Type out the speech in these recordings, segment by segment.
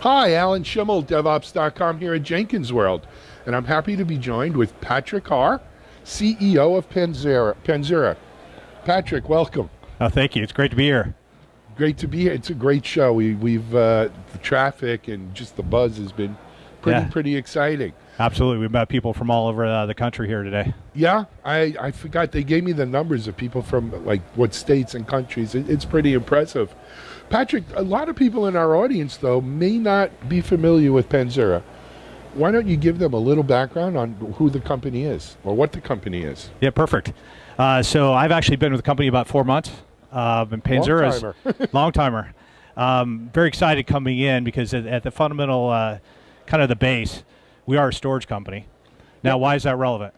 Hi, Alan Schimmel, DevOps.com here at Jenkins World, and I'm happy to be joined with Patrick Harr, CEO of Panzura. Patrick, welcome. Oh, thank you. It's great to be here. Great to be here. It's a great show. The traffic and just the buzz has been pretty exciting. Absolutely. We've met people from all over the country here today. Yeah, I forgot. They gave me the numbers of people from like what states and countries. It's pretty impressive. Patrick, a lot of people in our audience, though, may not be familiar with Panzura. Why don't you give them a little background on who the company is or what the company is? Yeah, perfect. So I've actually been with the company about 4 months. And Panzura is long-timer. Very excited coming in because at the fundamental, kind of the base, we are a storage company. Now, why is that relevant?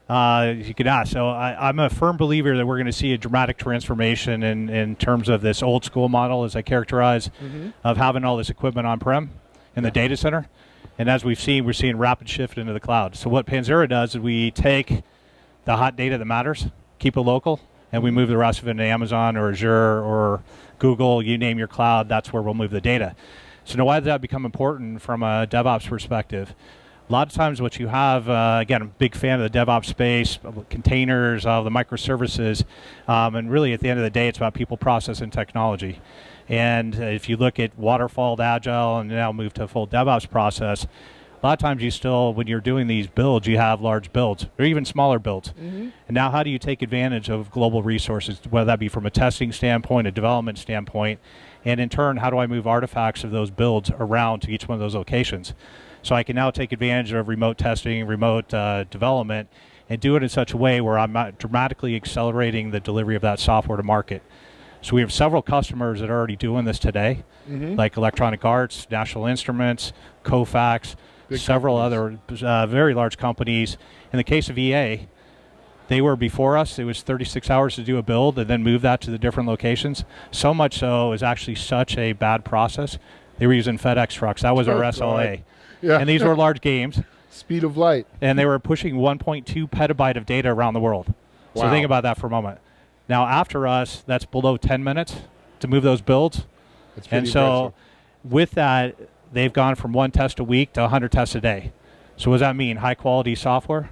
You could ask. So I'm a firm believer that we're going to see a dramatic transformation in terms of this old school model, as I characterize, of having all this equipment on-prem in the data center. And as we've seen, we're seeing rapid shift into the cloud. So what Panzura does is we take the hot data that matters, keep it local, and we move the rest of it into Amazon or Azure or Google, you name your cloud, that's where we'll move the data. So now why does that become important from a DevOps perspective? A lot of times what you have, again, I'm a big fan of the DevOps space, containers, the microservices, and really at the end of the day, it's about people, process, and technology. And if you look at waterfall to agile and now move to a full DevOps process, a lot of times you still, when you're doing these builds, you have large builds or even smaller builds. And now how do you take advantage of global resources, whether that be from a testing standpoint, a development standpoint, and in turn, how do I move artifacts of those builds around to each one of those locations? So I can now take advantage of remote testing, remote development, and do it in such a way where I'm not dramatically accelerating the delivery of that software to market. So we have several customers that are already doing this today, like Electronic Arts, National Instruments, Kofax, several other very large companies. In the case of EA, they were before us. It was 36 hours to do a build and then move that to the different locations. So much so, it was actually such a bad process. They were using FedEx trucks. That was our SLA. Yeah. And these were large games. Speed of light. And they were pushing 1.2 petabyte of data around the world. Wow. So think about that for a moment. Now, after us, that's below 10 minutes to move those builds. That's pretty and so impressive. With that, they've gone from 1 test a week to 100 tests a day. So what does that mean? High quality software.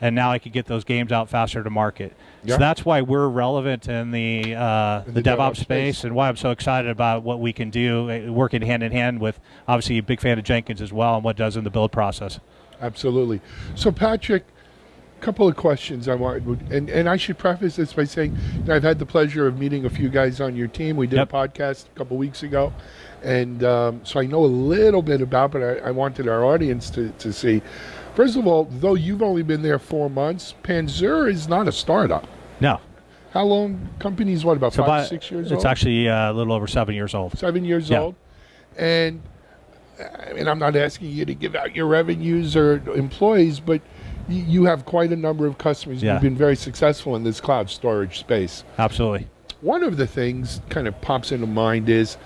And now I could get those games out faster to market. Yeah. So that's why we're relevant in the DevOps space and why I'm so excited about what we can do, working hand in hand with, obviously, a big fan of Jenkins as well and what it does in the build process. Absolutely. So, Patrick, a couple of questions I want, and I should preface this by saying I've had the pleasure of meeting a few guys on your team. We did a podcast a couple weeks ago, and so I know a little bit about, but I wanted our audience to see. First of all, though you've only been there 4 months, Panzura is not a startup. No. How long? Company's what, about 5 or 6 years old? It's actually a little over 7 years old. 7 years old. And I mean, I'm not asking you to give out your revenues or employees, but you have quite a number of customers. You've been very successful in this cloud storage space. Absolutely. One of the things kind of pops into mind is,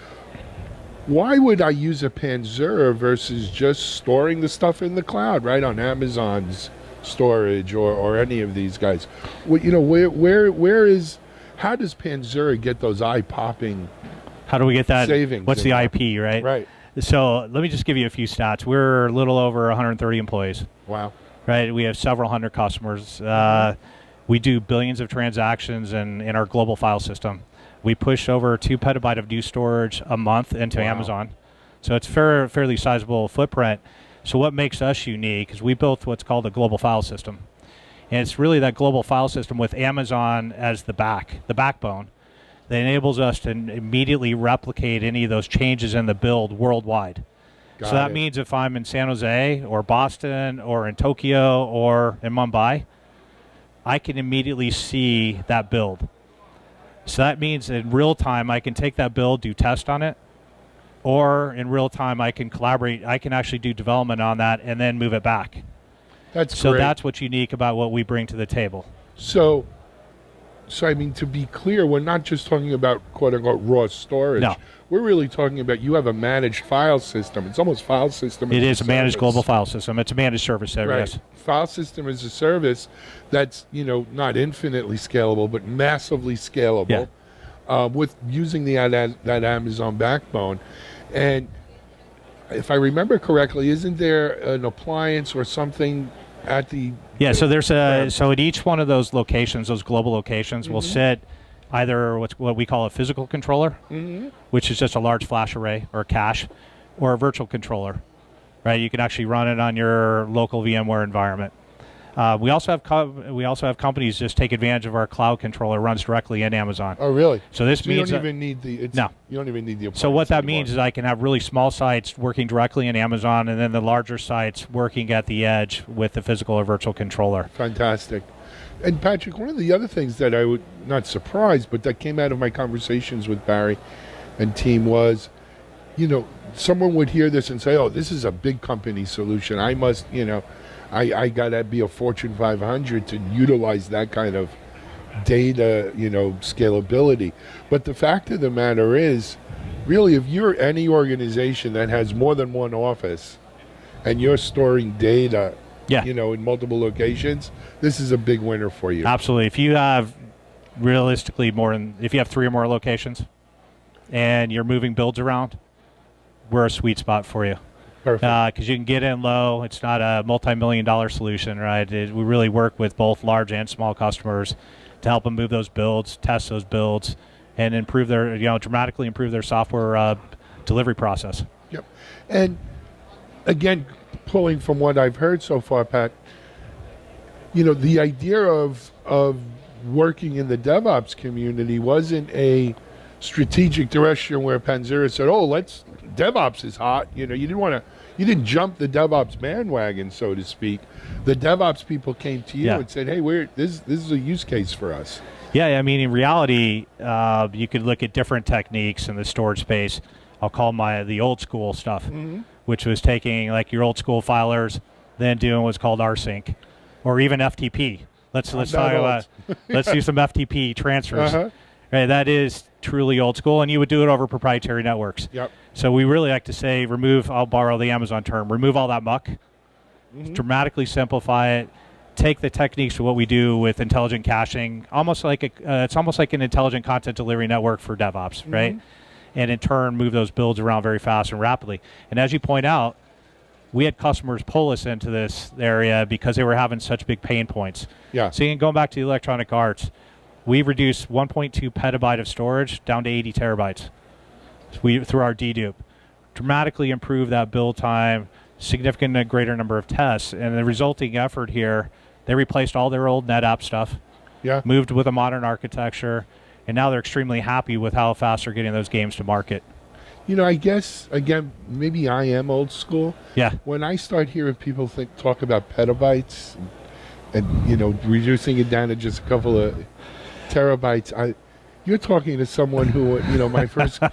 why would I use a Panzura versus just storing the stuff in the cloud, right, on Amazon's storage or any of these guys? Well, you know, where is, how does Panzura get those eye-popping How do we get that savings? What's the IP, right? Right. So let me just give you a few stats. We're a little over 130 employees. Wow. Right. We have several hundred customers. We do billions of transactions in our global file system. We push over 2 petabyte of new storage a month into Amazon. So it's fairly sizable footprint. So what makes us unique is we built what's called a global file system. And it's really that global file system with Amazon as the backbone that enables us to immediately replicate any of those changes in the build worldwide. So that means if I'm in San Jose or Boston or in Tokyo or in Mumbai, I can immediately see that build. So that means in real time, I can take that build, do test on it, or in real time, I can collaborate. I can actually do development on that and then move it back. That's so great. That's what's unique about what we bring to the table. So I mean, to be clear, we're not just talking about quote-unquote raw storage. No. We're really talking about you have a managed file system. It's almost file system as a service. It is a managed global file system. It's a managed service there, yes. File system as a service that's, you know, not infinitely scalable, but massively scalable with using that Amazon backbone. And if I remember correctly, isn't there an appliance or something at the? Yeah, so there's so at each one of those locations, those global locations, will sit either what we call a physical controller, which is just a large flash array or cache, or a virtual controller, right? You can actually run it on your local VMware environment. We also have companies just take advantage of our cloud controller. Runs directly in Amazon. Oh, really? So this means you don't even need the. No, you don't even need the. So what that anymore. means is I can have really small sites working directly in Amazon, and then the larger sites working at the edge with the physical or virtual controller. Fantastic. And Patrick, one of the other things that I would not surprised, but that came out of my conversations with Barry and team was, someone would hear this and say, "Oh, this is a big company solution. I must, I got to be a Fortune 500 to utilize that kind of data, scalability." But the fact of the matter is, really, if you're any organization that has more than one office and you're storing data, in multiple locations, this is a big winner for you. Absolutely. If you have realistically if you have 3 or more locations and you're moving builds around, we're a sweet spot for you. Perfect. Because you can get in low. It's not a multi-million-dollar solution, right? We really work with both large and small customers to help them move those builds, test those builds, and improve their, dramatically improve their software delivery process. Yep. And again, pulling from what I've heard so far, Pat, the idea of working in the DevOps community wasn't a strategic direction where Panzura said, "Oh, DevOps is hot." You didn't jump the DevOps bandwagon, so to speak. The DevOps people came to you and said, "Hey, this is a use case for us." Yeah, I mean, in reality, you could look at different techniques in the storage space. I'll call the old school stuff, which was taking like your old school filers, then doing what's called rsync, or even FTP. Let's talk about let's do some FTP transfers. Right, that is truly old school, and you would do it over proprietary networks. Yep. So we really like to say I'll borrow the Amazon term, remove all that muck, dramatically simplify it, take the techniques of what we do with intelligent caching, it's almost like an intelligent content delivery network for DevOps, right? And in turn, move those builds around very fast and rapidly. And as you point out, we had customers pull us into this area because they were having such big pain points. Yeah. So going back to the Electronic Arts, we reduced 1.2 petabyte of storage down to 80 terabytes through our dedupe. Dramatically improved that build time, significant greater number of tests, and the resulting effort here, they replaced all their old NetApp stuff, moved with a modern architecture, and now they're extremely happy with how fast they're getting those games to market. I guess, again, maybe I am old school. Yeah. When I start hearing people talk about petabytes and reducing it down to just a couple of terabytes, you're talking to someone who, my first, I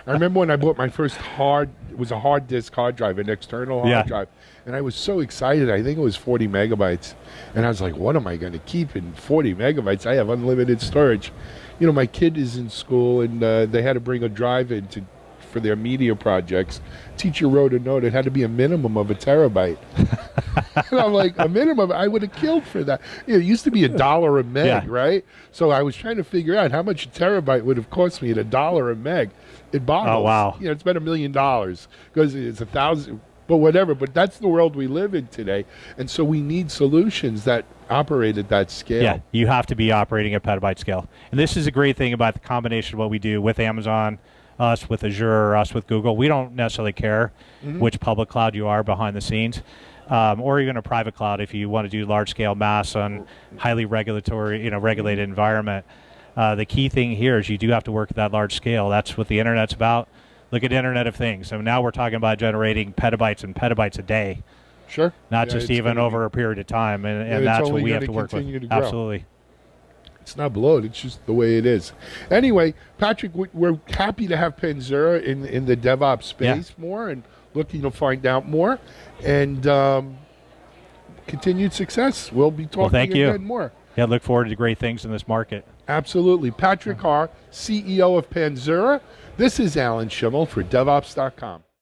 remember when I bought my first it was a hard disk hard drive, an external hard drive, and I was so excited. I think it was 40 megabytes. And I was like, what am I going to keep in 40 megabytes? I have unlimited storage. My kid is in school, and they had to bring a drive in for their media projects. Teacher wrote a note. It had to be a minimum of a terabyte. And I'm like, a minimum? I would have killed for that. It used to be $1 a meg, right? So I was trying to figure out how much a terabyte would have cost me at $1 a meg. It boggles. Oh, wow. It's about $1 million because it's 1,000, but whatever. But that's the world we live in today. And so we need solutions that operate at that scale. Yeah, you have to be operating at petabyte scale. And this is a great thing about the combination of what we do with Amazon, us with Azure, us with Google. We don't necessarily care which public cloud you are behind the scenes, or even a private cloud if you want to do large-scale mass on highly regulated environment. The key thing here is you do have to work at that large scale. That's what the Internet's about. Look at Internet of Things. So now we're talking about generating petabytes and petabytes a day. Sure. Not just even over a period of time. And that's what we have to work with. Absolutely. It's not bloat. It's just the way it is. Anyway, Patrick, we're happy to have Panzura in the DevOps space more and looking to find out more. And continued success. We'll be talking again more. Yeah, look forward to great things in this market. Absolutely. Patrick Harr, CEO of Panzura. This is Alan Schimmel for DevOps.com.